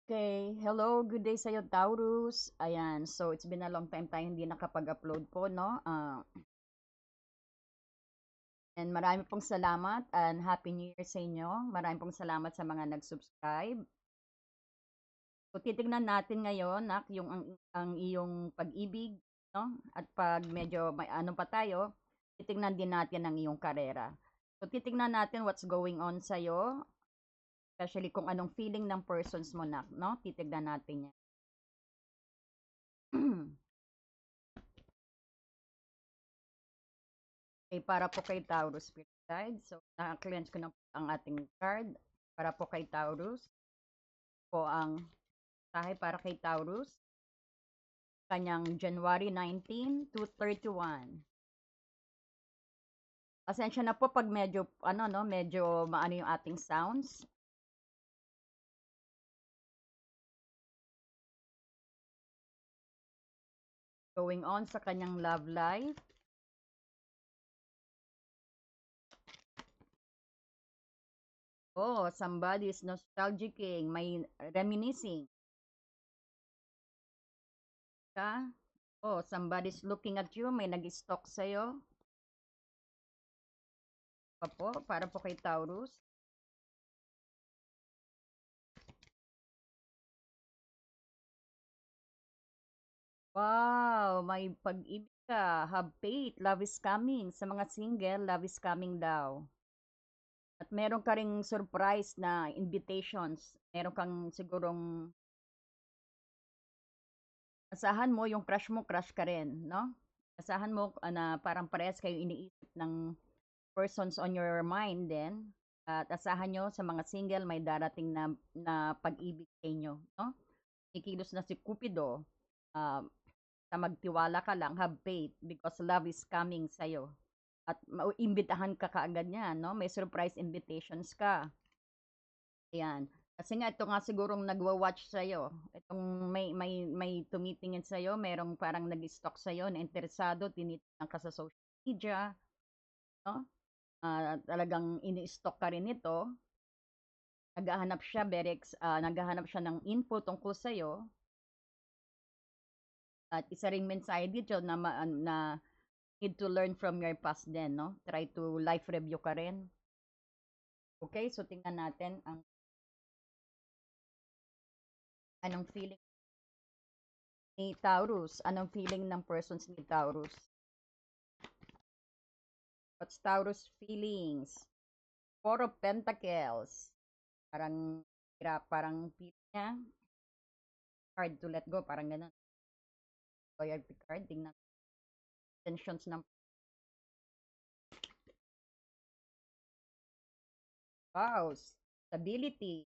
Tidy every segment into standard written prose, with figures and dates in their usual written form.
Okay. Hello, good day sa'yo, Taurus. Ayan, so it's been a long time tayo hindi nakapag-upload po, no? And marami pong salamat and Happy New Year sa inyo. Marami pong salamat sa mga nag-subscribe. So titignan natin ngayon, yung ang iyong pag-ibig, no? At pag medyo may ano pa tayo, titignan din natin ang iyong karera. So titignan natin what's going on sa'yo, especially kung anong feeling ng persons mo, no? Titignan natin yan. Okay, para po kay Taurus Spirit Guide. So, na-cleanse ko na po ang ating card. Para po kay Taurus. Po ang tahay para kay Taurus. Kanyang January 19 to 31. Pasensya na po pag medyo, medyo maano yung ating sounds. Going on sa kanyang love life. Oh, somebody is nostalgicing, may reminiscing. Ka? Oh, somebody's looking at you, may nag-stalk sa'yo. Po, para po kay Taurus. Wow, may pag-ibig ka. Have faith. Love is coming. Sa mga single, love is coming daw. At meron ka ring surprise na invitations. Meron kang sigurong asahan mo yung crush ka rin, no? Asahan mo na parang parehas kayo iniisip ng persons on your mind din. At asahan nyo sa mga single may darating na pag-ibig sa inyo, no? Ikilos na si Cupido. Uh, sa magtiwala ka lang, have faith because love is coming sa'yo. At maimbitahan ka kaagad niya, no? May surprise invitations ka. Ayan. Kasi nga, ito nga sigurong nagwa-watch sa'yo. Itong may tumitingin sa'yo, merong parang nag-stalk sa'yo, na interesado, tinitingnan ka sa social media, no? Talagang ini-stalk ka rin ito. Naghahanap siya, naghahanap siya ng info tungkol sa'yo. At isa ring mensahe dito na need to learn from your past din, no? Try to life review ka rin. Okay, so tingnan natin ang anong feeling ni Taurus. Anong feeling ng persons ni Taurus? What's Taurus feelings? Four of Pentacles. Parang parang feeling niya. Hard to let go, parang ganun. Loyalty card, tingnan. Tensions ng spouse. Stability.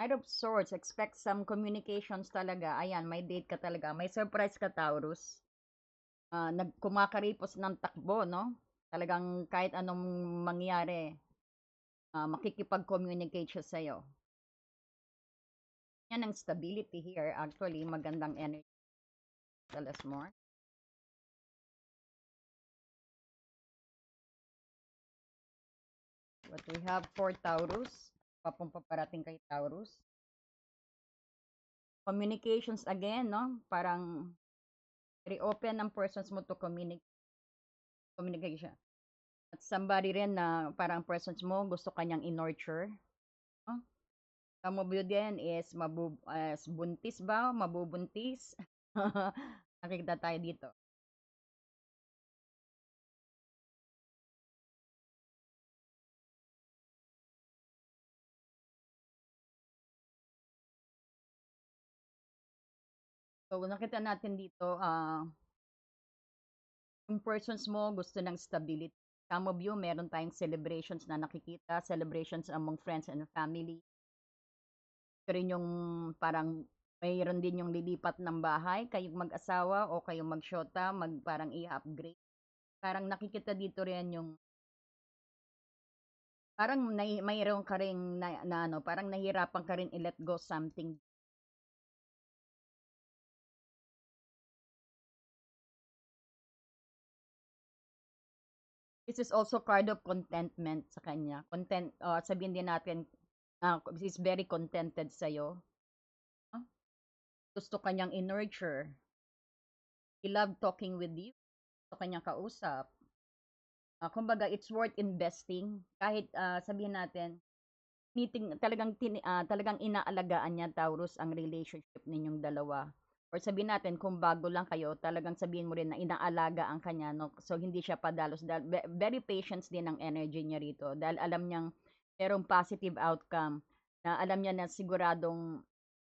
Knight of Swords, expect some communications talaga. Ayan, may date ka talaga. May surprise ka, Taurus. Kumakaripos ng takbo, no? Talagang kahit anong mangyari, makikipag-communicate siya sa'yo. Yan ang stability here. Actually, magandang energy. Tell us more. What we have for Taurus. Papong paparating kay Taurus. Communications again, no? Parang very open ang persons mo to communication. At somebody rin na parang persons mo gusto kanyang in-nurture. No? Ang mobile din is buntis ba? Mabubuntis? Nakikita tayo dito. So, nakita natin dito, yung persons mo gusto ng stability. Some of you, meron tayong celebrations na nakikita, celebrations among friends and family. Ito rin yung parang mayroon din yung lilipat ng bahay, kayong mag-asawa o kayong mag-shota, parang i-upgrade. Parang nakikita dito rin yung parang mayroon ka ring parang nahirapan ka rin i-let go something. This is also card of contentment sa kanya. Sabihin din natin, he's very contented sa'yo. No? Gusto kanyang in-nurture. He loved talking with you. Gusto kanyang kausap. Kumbaga, it's worth investing. Kahit sabihin natin, talagang inaalagaan niya, Taurus, ang relationship ninyong dalawa. Or sabihin natin, kung bago lang kayo, talagang sabihin mo rin na inaalaga ang kanya, no? So, hindi siya padalos. Very patient din ang energy niya rito. Dahil alam niyang merong positive outcome. Na alam niya na siguradong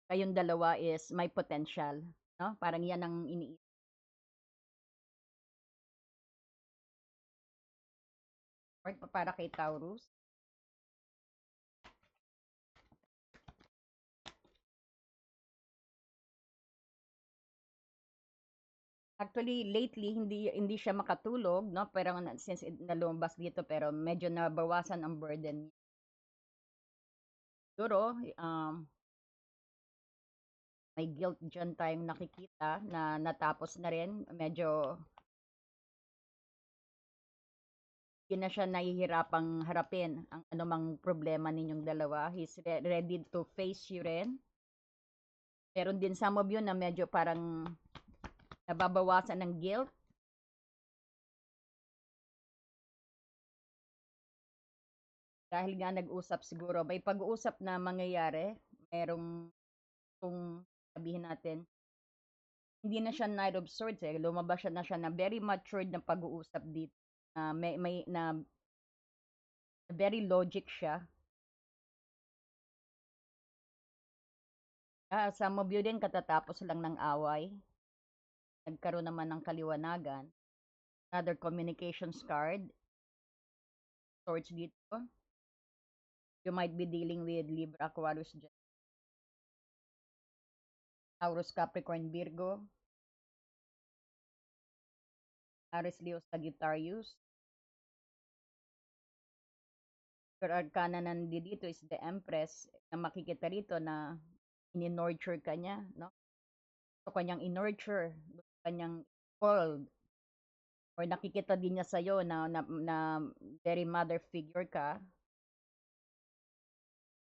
kayong dalawa is may potential. No? Parang yan ang iniisip. Para kay Taurus. Actually, lately hindi siya makatulog, no? Pero since nalumabas dito, pero medyo nabawasan ang burden niya. Siguro, may guilt dyan tayong nakikita na natapos na rin. Medyo hindi na siya nahihirapang harapin ang anumang problema ninyong dalawa. He's ready to face you rin. Meron din some of you na medyo parang nababawasan ng guilt. Dahil nga nag-usap siguro, may pag-uusap na mangyayari, merong kung sabihin natin, hindi na siya Knight of Swords eh. Lumabas siya na very matured na pag-uusap dito. Na very logic siya. Some of you din katatapos lang ng away. Nagkaroon naman ng kaliwanagan. Another communications card. Swords dito. You might be dealing with Libra, Aquarius, Taurus, Capricorn, Virgo. Aries, Leo, Sagittarius. Your arcana nandito is the Empress na makikita rito na in-nurture ka niya, no? Gusto kanyang in-nurture, gusto kanyang spoiled, or nakikita din niya sa'yo na very mother figure ka,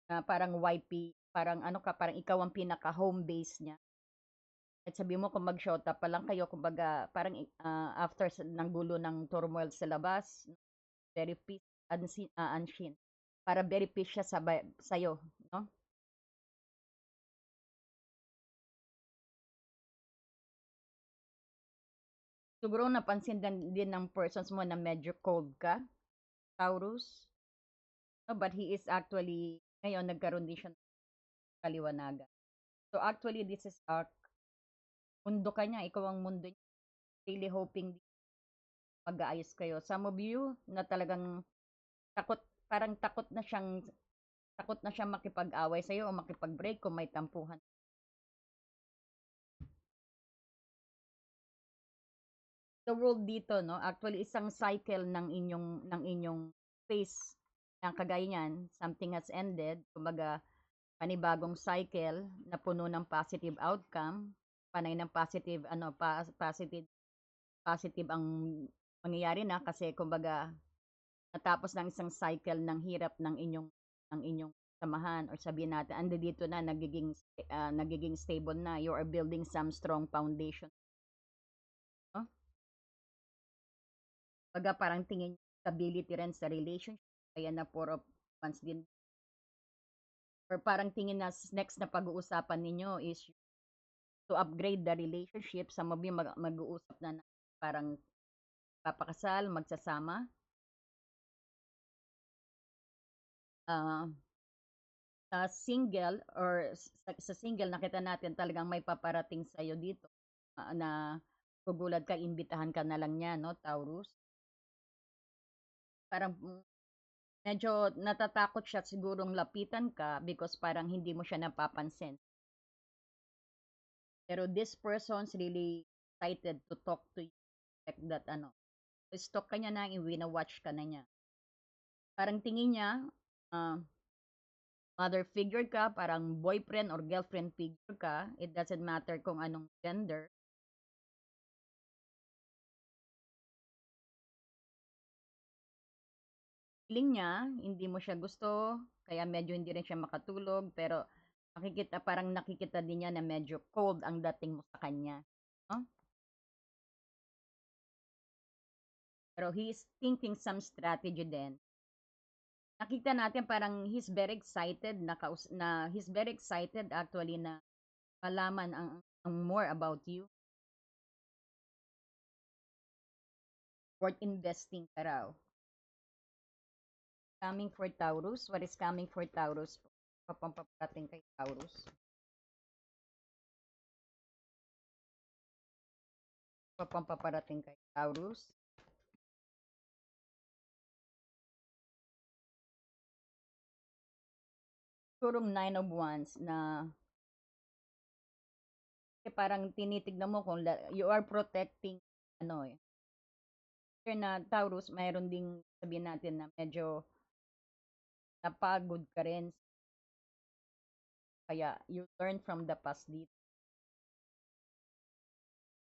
na parang wifey, parang ano ka, parang ikaw ang pinaka-home base niya. At sabi mo kung mag-shota pa lang kayo, kumbaga parang after ng gulo ng turmoil sa labas, very peace, unseen. Para very peace siya sa'yo, no? Siguro napansin din ng persons mo na medyo cold ka, Taurus. No, but he is actually, ngayon nagkaroon din siya ng kaliwanagan. So actually, this is mundo ka niya, ikaw ang mundo niya. Really hoping mag-aayos kayo. Some of you na talagang takot, parang takot na siyang makipag-away sa'yo o makipag-break kung may tampuhan. The world dito, no, actually isang cycle ng inyong phase ng kagaya niyan, something has ended, kumbaga panibagong cycle na puno ng positive outcome, panay ng positive positive ang mangyayari na kasi kumbaga natapos ng isang cycle ng hirap ng inyong samahan or sabihin natin ando dito na nagiging stable na, you are building some strong foundation, no? Baga parang tingin stability rin sa relationship kaya na 4 of Wands din, or parang tingin na next na pag-uusapan ninyo is to upgrade the relationship. Some of you mag-uusap na parang papakasal, magsasama. Sa single or sa single nakita natin talagang may paparating sa iyo dito na gugulad ka, imbitahan ka na lang niya, no, Taurus. Parang medyo natatakot siya sigurong lapitan ka because parang hindi mo siya napapansin. Pero this person's really excited to talk to you like that, stalk ka niya na, wina-watch ka na niya. Parang tingin niya, mother figure ka, parang boyfriend or girlfriend figure ka, it doesn't matter kung anong gender. feeling niya, hindi mo siya gusto, kaya medyo hindi rin siya makatulog, pero parang nakikita din niya na medyo cold ang dating mo sa kanya, no? Pero he is thinking some strategy din. Nakita natin parang he's very excited he's very excited actually na malaman ang more about you. Worth investing ka raw. Coming for Taurus. What is coming for Taurus? Papampaparating kay Taurus. Papampaparating kay Taurus. Siguro 9 of Wands na parang tinitignan mo kung you are protecting ano eh. Kaya na Taurus, mayroon ding sabihin natin na medyo napagod ka rin. Kaya you learn from the past dito.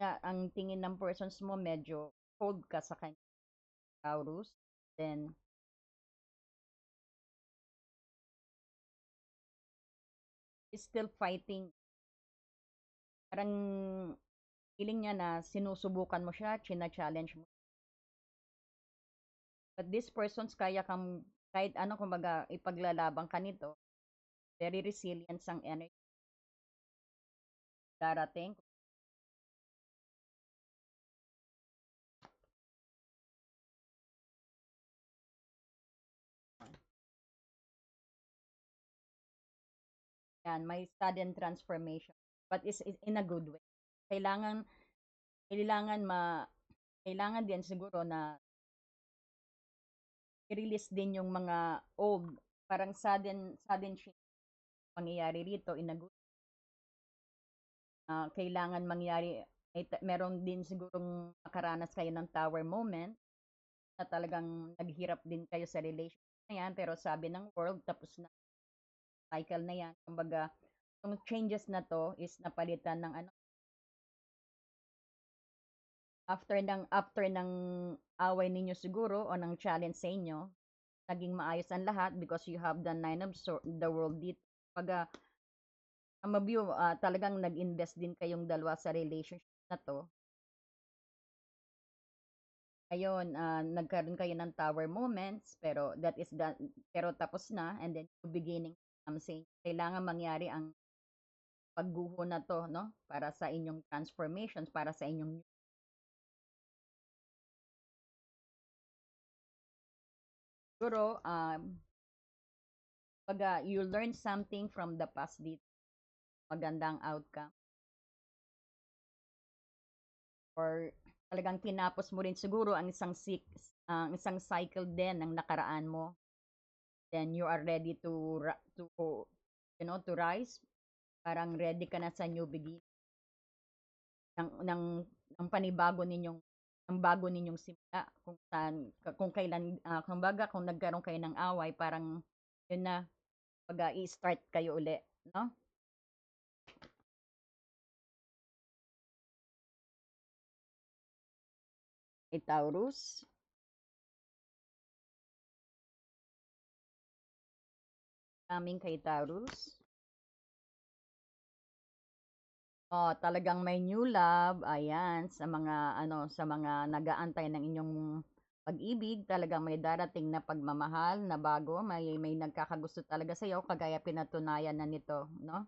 Na ang tingin ng persons mo medyo cold ka sa kanya, Taurus. Then is still fighting. Parang feeling niya na sinusubukan mo siya, china-challenge mo. But this persons kaya kang kahit ano kumbaga ipaglalaban ka nito, very resilient ang energy darating. Yan, may sudden transformation. But is in a good way. Kailangan kailangan ma kailangan din siguro na i-release din yung mga old, parang sudden shift mangyayari rito in a good kailangan mangyari meron din sigurong makaranas kayo ng tower moment na talagang naghirap din kayo sa relationship na yan pero sabi ng world tapos na cycle na yan kumbaga yung changes na to is napalitan ng ano after ng away ninyo siguro o ng challenge sa inyo naging maayos ang lahat because you have the nine of the world dito kumbaga ang mabiyo talagang nag-invest din kayong dalawa sa relationship na to. Ayun, nagkaroon kayo ng tower moments, pero that is done, pero tapos na, and then new beginning something. Kailangan mangyari ang pagguho na to, no? Para sa inyong transformations, para sa inyong siguro, pag you learn something from the past dito, magandang outcome. Or talagang tinapos mo rin siguro ang isang cycle din ng nakaraan mo. Then you are ready to to rise. Parang ready ka na sa new beginning ng ng ng panibago ninyong ng bago ninyong simula kung saan kung kailan kumbaga kung nagkaroon kayo ng away parang yun na pag i-start kayo uli, no? Taurus. Coming kay Taurus. Oh, talagang may new love. Ayan, sa mga nag-aantay ng inyong pag-ibig, talagang may darating na pagmamahal na bago, may nagkakagusto talaga sa iyo kagaya pinatunayan na nito, no?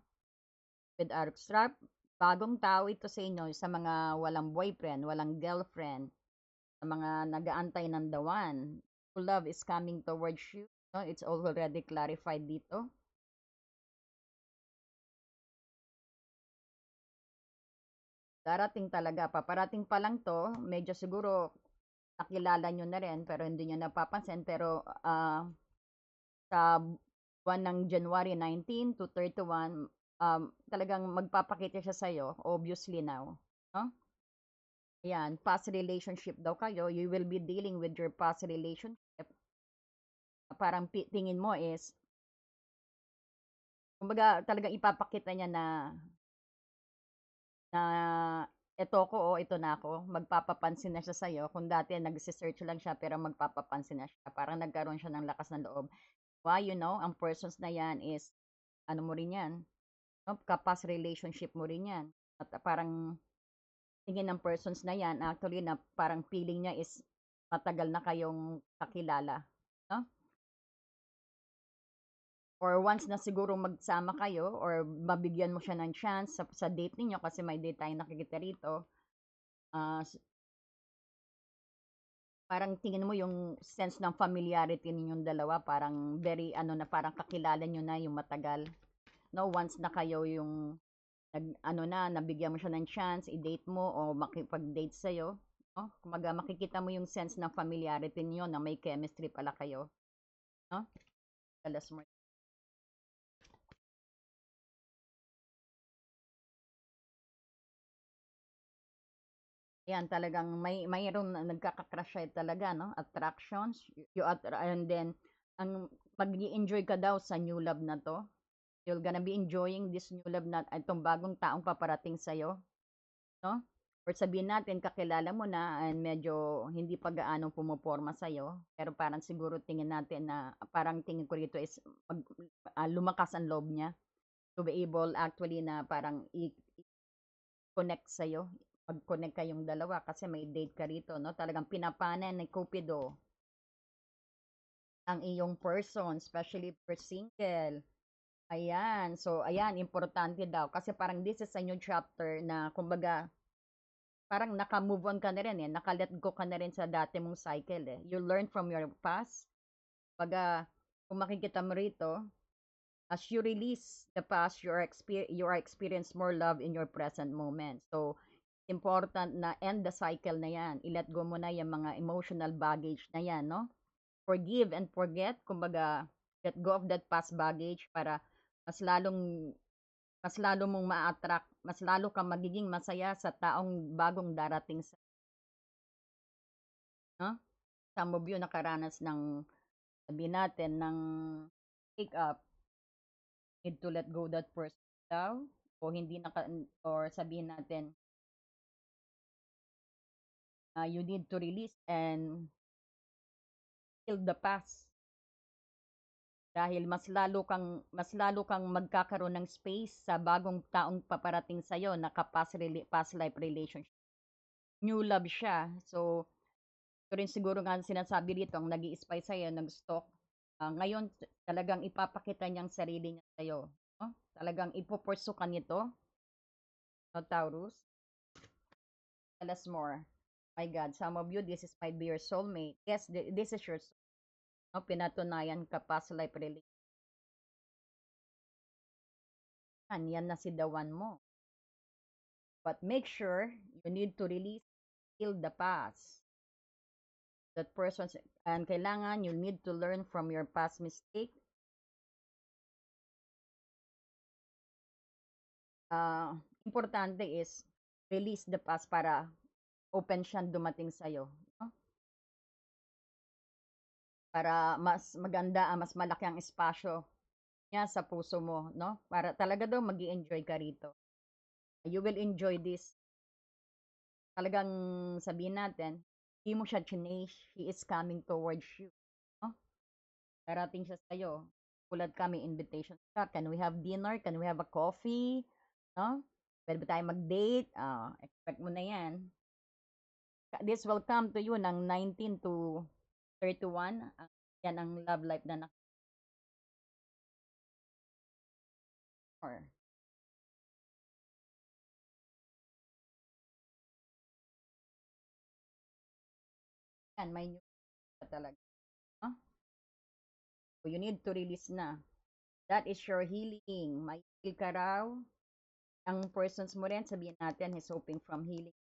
With Arcstrap, bagong tao ito sa inyo sa mga walang boyfriend, walang girlfriend, sa mga nag-aantay ng the one. Love is coming towards you, no? It's already clarified dito. Darating talaga, paparating pa lang to, medyo siguro nakilala nyo na rin pero hindi nyo napapansin pero sa buwan ng January 19 to 31 talagang magpapakita siya sa'yo obviously now, no? Ayan, past relationship daw kayo, you will be dealing with your past relationship. Parang tingin mo is kumbaga talagang ipapakita niya na eto ko, oh, ito na ako, magpapapansin na siya sa'yo. Kung dati nagse-search lang siya pero magpapapansin na siya, parang nagkaroon siya ng lakas ng loob. Why, ang persons na yan is ano mo rin yan, 'no, ka-past relationship mo rin yan at parang tingin ng persons na yan actually na parang feeling niya is matagal na kayong kakilala, 'no? Or once na siguro magsama kayo or mabigyan mo siya ng chance sa date ninyo kasi may date tayong nakikita rito, parang tingin mo yung sense ng familiarity ninyong dalawa parang very ano na parang kakilala niyo na yung matagal, 'no? Once na kayo yung nag-ano na, nabigyan mo siya ng chance, i-date mo o makipag-date sa'yo, 'no? Kumbaga makikita mo yung sense ng familiarity niyo na may chemistry pala kayo, 'no? Dalas mo. 'Yan talagang mayroong nagkaka-crush sa'yo talaga 'no, attractions, and then ang mag-e-enjoy ka daw sa new love na 'to. You're gonna be enjoying this new love na itong bagong taong paparating sa'yo, 'no? Or sabihin natin kakilala mo na and medyo hindi pa gaano pumoporma sa'yo, pero parang siguro tingin natin na parang tingin ko rito is lumakas ang loob niya to be able actually na parang connect sa'yo, mag-connect kayong dalawa kasi may date ka rito, 'no? Talagang pinapana ni Cupido ang iyong person, especially if you're single. Ayan. So, ayan, importante daw. Kasi parang this is a new chapter na, kumbaga, parang naka-move on ka na rin eh. Naka-let go ka na rin sa dati mong cycle eh. You learn from your past. Kumbaga, kung makikita mo rito, as you release the past, you are experience more love in your present moment. So, important na end the cycle na yan. I-let go mo na yung mga emotional baggage na yan, no? Forgive and forget, kumbaga, let go of that past baggage para mas lalong mas lalo mong ma-attract, mas lalo kang magiging masaya sa taong bagong darating sa, no? Some of you nakaranas ng, sabihin natin, ng break up, need to let go that person daw, o hindi or sabihin natin, you need to release and heal the past. Dahil mas lalo kang magkakaroon ng space sa bagong taong paparating sa'yo na past life relationship. New love siya. So, ito rin siguro nga sinasabi dito, ang nag-i-spy sa'yo, nag-stalk. Ngayon, talagang ipapakita niyang sarili niya sa'yo. No? Talagang ipupursu ka nito, no, Taurus. Tell us more. My God, some of you, this is might be your soulmate. Yes, this is your soulmate. No? Pinatunayan ka past life relationship. Yan na si the one mo. But make sure you need to release, heal the past. That person's, and kailangan you need to learn from your past mistake. Importante is release the past para open siyang dumating sa'yo. No? Para mas maganda, mas malaki ang espasyo niya sa puso mo. No? Para talaga daw mag enjoy ka rito. You will enjoy this. Talagang sabihin natin, hindi mo siya chinage, he is coming towards you. No? Darating siya sa'yo. Tulad kami, invitation ka. Can we have dinner? Can we have a coffee? No? Pwede ba tayo mag-date? Expect mo na yan. This will come to you ng 19 to 31. Yan ang love life na or yan, may new ka talaga. No? So you need to release na. That is your healing. May heal ka raw. Ang persons mo rin, sabihin natin, is hoping from healing.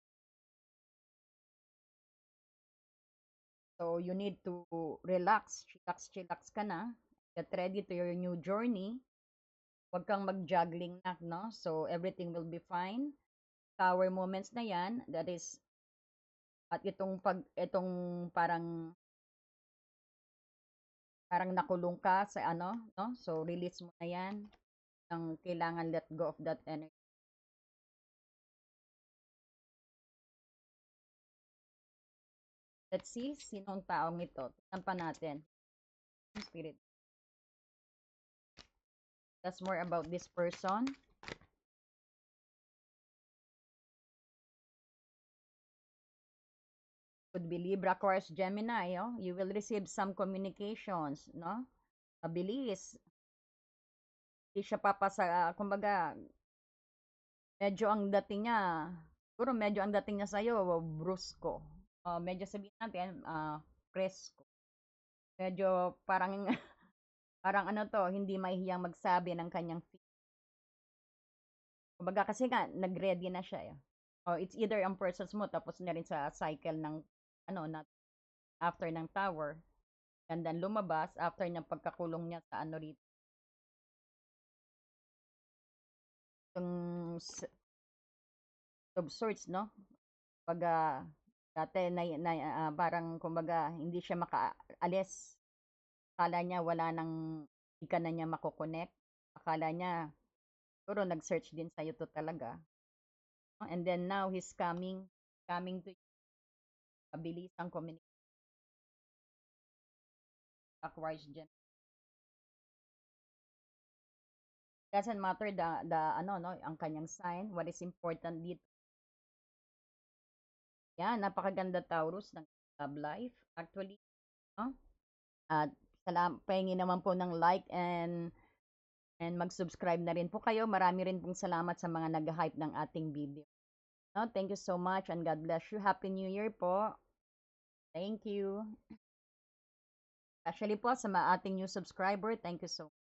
So, you need to relax, chillax ka na, get ready to your new journey. Huwag kang mag-juggling na, no? So, everything will be fine. Power moments na yan, that is, at itong parang nakulong ka sa ano, no? So, release mo na yan. Ang kailangan let go of that energy. Let's see, sinong taong ito? Tignan pa natin. Spirit. That's more about this person. Could be Libra, Aquarius, Gemini, oh. You will receive some communications, no? Mabilis. Hindi siya papasa, kumbaga, medyo ang dating niya, siguro medyo ang dating niya sa'yo, brusko. Medyo sabihin natin, presko. Medyo parang, parang ano to, hindi mahihiyang magsabi ng kanyang kumbaga kasi nga, nag-ready na siya eh. It's either ang persons mo, tapos na rin sa cycle ng, ano, na, after ng tower, and then lumabas, after ng pagkakulong niya sa ano rito, yung of sorts, no? Pag dati parang kumbaga hindi siya makaalis. Akala niya wala nang hindi ka na niya makokonek. Akala niya siguro nag-search din sa'yo to talaga. And then now he's coming to you. Mabilis ang communication. Aquarius Gen. Doesn't matter the ano no, ang kanyang sign. What is important dito? Yan, napakaganda Taurus ng love life. Actually, no? At pahingi naman po ng like and mag-subscribe na rin po kayo. Marami rin pong salamat sa mga nag-hype ng ating video. No, thank you so much and God bless you. Happy New Year po. Thank you. Especially po sa mga ating new subscriber. Thank you so much.